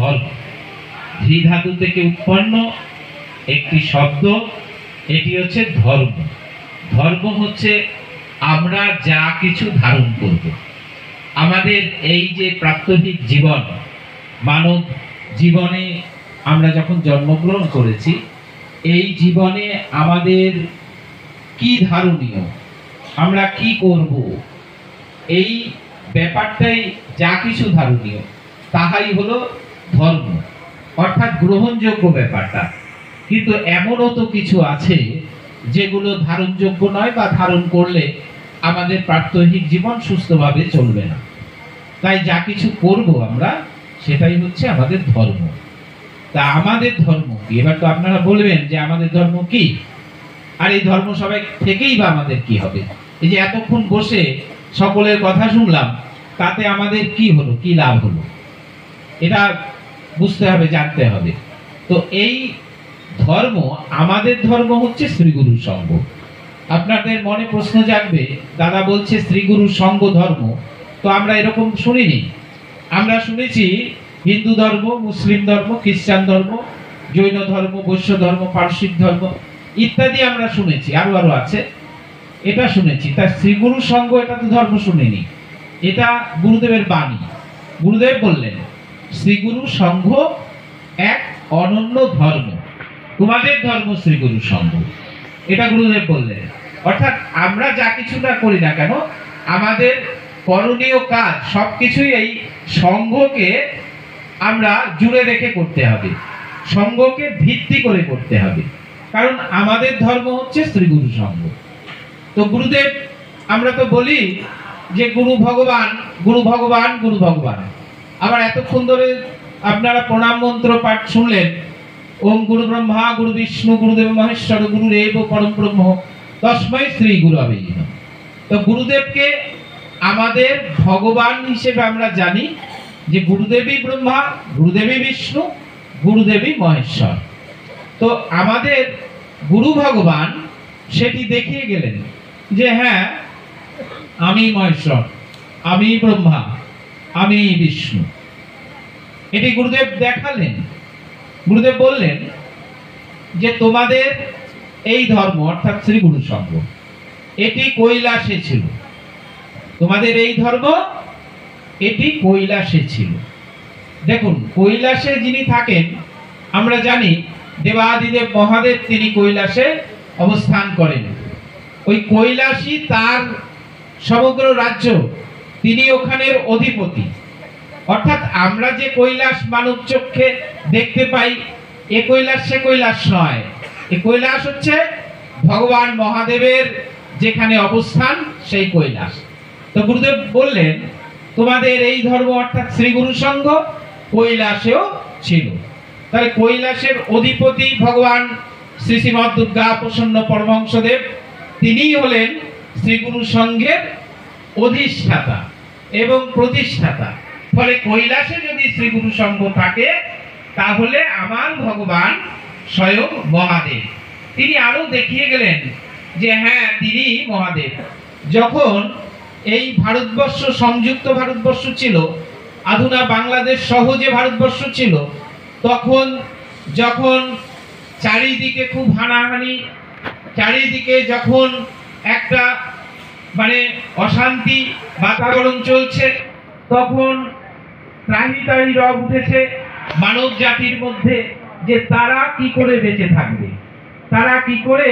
ধর্ম। ধী ধাতু থেকে উৎপন্ন একটি শব্দ, এটি হচ্ছে ধর্ম। ধর্ম হচ্ছে আমরা যা কিছু ধারণ করব। আমাদের এই যে প্রাত্যহিক জীবন, মানব জীবনে আমরা যখন জন্মগ্রহণ করেছি, এই জীবনে আমাদের কি ধারণীয়, আমরা কি করব, এই ব্যাপারটাই যা কিছু ধারণীয় তাহাই হলো ধর্ম, অর্থাৎ গ্রহণযোগ্য ব্যাপারটা। কিন্তু এমনও তো কিছু আছে যেগুলো ধারণযোগ্য নয়, বা ধারণ করলে আমাদের প্রাত্যহিক জীবন সুস্থভাবে চলবে না। তাই যা কিছু করব আমরা, সেটাই হচ্ছে আমাদের ধর্ম। তা আমাদের ধর্ম কি? এবার তো আপনারা বলবেন যে আমাদের ধর্ম কি, আর এই ধর্ম সবাই থেকেই বা আমাদের কি হবে? এই যে এতক্ষণ বসে সকলের কথা শুনলাম, তাতে আমাদের কি হলো, কি লাভ হলো, এটা বুঝতে হবে, জানতে হবে। তো এই ধর্ম, আমাদের ধর্ম হচ্ছে শ্রীগুরু সঙ্গ। আপনাদের মনে প্রশ্ন জাগবে, দাদা বলছে শ্রীগুরু সঙ্গ ধর্ম, তো আমরা এরকম শুনিনি। আমরা শুনেছি হিন্দু ধর্ম, মুসলিম ধর্ম, খ্রিস্টান ধর্ম, জৈন ধর্ম, বৈশ্য ধর্ম, পারসিক ধর্ম ইত্যাদি আমরা শুনেছি, আরো আরো আছে, এটা শুনেছি। তা শ্রীগুরু সঙ্গ, এটা তো ধর্ম শুনিনি, এটা গুরুদেবের বাণী। গুরুদেব বললেন শ্রীগুরু সঙ্ঘ এক অনন্য ধর্ম, তোমাদের ধর্ম শ্রীগুরু সঙ্ঘ, এটা গুরুদেব বললেন। অর্থাৎ আমরা যা কিছু না করি না কেন, আমাদের করণীয় কাজ সবকিছুই এই সঙ্ঘকে আমরা জুড়ে রেখে করতে হবে, সঙ্ঘকে ভিত্তি করে করতে হবে, কারণ আমাদের ধর্ম হচ্ছে শ্রীগুরু সঙ্ঘ। তো গুরুদেব, আমরা তো বলি যে গুরু ভগবান, গুরু ভগবান, গুরু ভগবান। আবার এতক্ষণ ধরে আপনারা প্রণাম মন্ত্র পাঠ শুনলেন, ওম গুরু ব্রহ্মা গুরু বিষ্ণু গুরুদেব মহেশ্বর গুরুরেব পরম ব্রহ্ম তস্मै শ্রী গুরবে নমঃ। তো গুরুদেবকে আমাদের ভগবান হিসেবে আমরা জানি যে গুরুদেবী ব্রহ্মা, গুরুদেবী বিষ্ণু, গুরুদেবী মহেশ্বর। তো আমাদের গুরু ভগবান সেটি দেখিয়ে গেলেন যে হ্যাঁ, আমি মহেশ্বর, আমি ব্রহ্মা, আমি বিষ্ণু, এটি গুরুদেব দেখালেন। গুরুদেব বললেন যে তোমাদের এই ধর্ম অর্থাৎ শ্রীগুরু সঙ্ঘ, এটি কৈলাসে ছিল। তোমাদের এই ধর্ম, এটি কৈলাসে ছিল। দেখুন, কৈলাসে যিনি থাকেন, আমরা জানি দেবাদিদেব মহাদেব তিনি কৈলাসে অবস্থান করেন। ওই কৈলাসই তার সমগ্র রাজ্য, তিনি ওখানের অধিপতি। অর্থাৎ আমরা যে কৈলাস মানব চক্ষে দেখতে পাই, এ কৈলাস সে কৈলাস নয়। এ কৈলাস হচ্ছে ভগবান মহাদেবের যেখানে অবস্থান, সেই কৈলাস। তো গুরুদেব বললেন তোমাদের এই ধর্ম অর্থাৎ শ্রীগুরু সঙ্ঘ কৈলাসেও ছিল। তাহলে কৈলাসের অধিপতি ভগবান শ্রী শ্রীমৎ দুর্গা প্রসন্ন পরমহংসদেব, তিনিই হলেন শ্রীগুরু সঙ্ঘের অধিষ্ঠাতা এবং প্রতিষ্ঠাতা। ফলে কৈলাসে যদি শ্রীগুরু সঙ্ঘ থাকে, তাহলে আমার ভগবান স্বয়ং মহাদেব। তিনি আরো দেখিয়ে গেলেন যে হ্যাঁ, তিনি মহাদেব। যখন এই ভারতবর্ষ সংযুক্ত ভারতবর্ষ ছিল, আধুনা বাংলাদেশ সহ যে ভারতবর্ষ ছিল, তখন যখন চারিদিকে খুব হানাহানি, চারিদিকে যখন একটা অশান্তি বাতাবরণ চলছে, তখন ত্রাহি ত্রাহি রব উঠেছে মানব জাতির মধ্যে, যে তারা কি করে বেঁচে থাকবে, তারা কি করে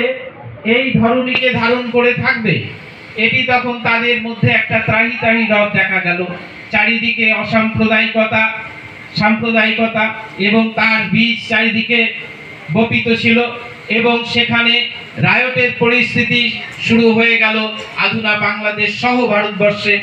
এই ধরণীকে ধারণ করে থাকবে। এটি তখন তাদের মধ্যে একটা ত্রাহি ত্রাহি রব দেখা গেল। চারিদিকে অসাম্প্রদায়িকতা, সাম্প্রদায়িকতা এবং তার বীজ চারিদিকে বপিত ছিল, এবং সেখানে রায়টের পরিস্থিতি শুরু হয়ে গেল আধুনা বাংলাদেশ সহ ভারতবর্ষে।